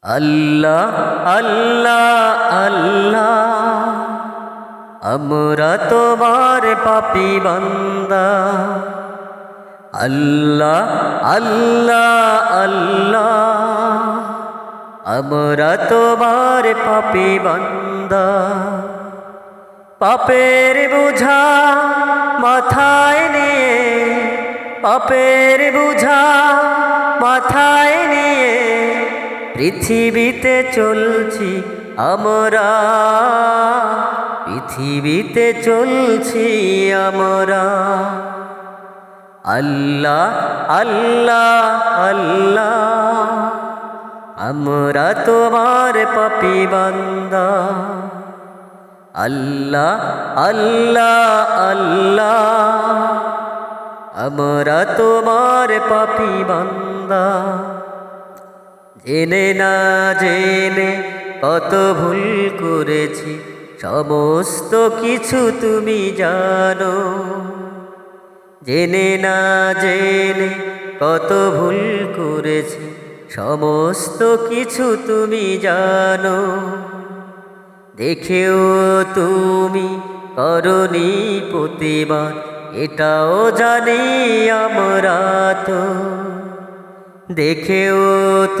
আল্লাহ আল্লাহ আল্লাহ, আমরা তোমার পাপী বান্দা। আল্লাহ আল্লাহ আল্লাহ, আমরা তোমার পাপী বান্দা। পাপের বোঝা মাথায় নিয়ে, পাপের বোঝা মাথায় নিয়ে পৃথিবীতে চলছি আমরা, পৃথিবীতে চলছি আমরা। আল্লাহ আল্লাহ আল্লাহ, আমরা তোমার পাপী বান্দা। আল্লাহ আল্লাহ আল্লাহ, আমরা তোমার পাপী বান্দা। জেনে না জেনে কত ভুল করেছি, সমস্ত কিছু তুমি জানো। জেনে না জেনে কত ভুল করেছি, সমস্ত কিছু তুমি জানো। দেখেও তুমি করনি প্রতিবাদ, এটাও জানি আমরা তো। দেখেও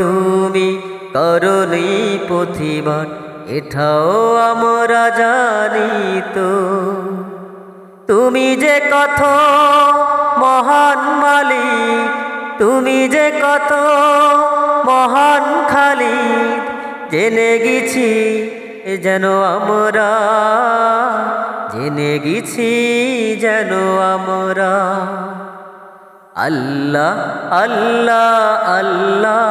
তুমি করনি প্রতিবাদ, এটাও আমরা জানি তো। তুমি যে কত মহান মালিক, তুমি যে কত মহান খালিক, জেনে গেছি যেন আমরা, জেনে গেছি যেন আমরা। আল্লাহ আল্লাহ আল্লাহ,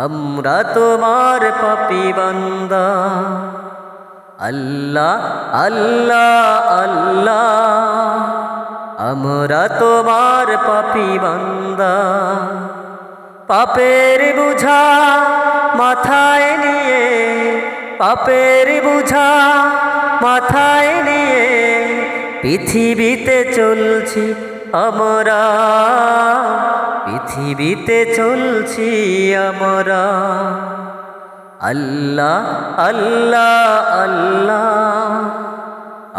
আমরা তোমার পাপী বান্দা। আল্লাহ আল্লাহ আল্লাহ, আমরা তোমার পাপী বান্দা। পাপের বোঝা মাথায় নিয়ে, পাপের বোঝা মাথায় নিয়ে পৃথিবীতে চলছি আমরা, পৃথিবীতে চলছি আমরা। আল্লাহ আল্লাহ আল্লাহ,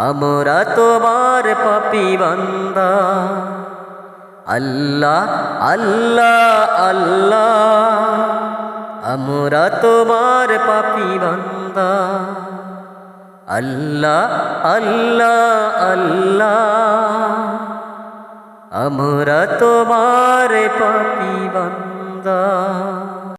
আমরা তোমার পাপী বান্দা। আল্লাহ আল্লাহ আল্লাহ, আমরা তোমার পাপী বান্দা। আল্লাহ আল্লাহ আল্লাহ, আমরা তোমার পাপী বান্দা।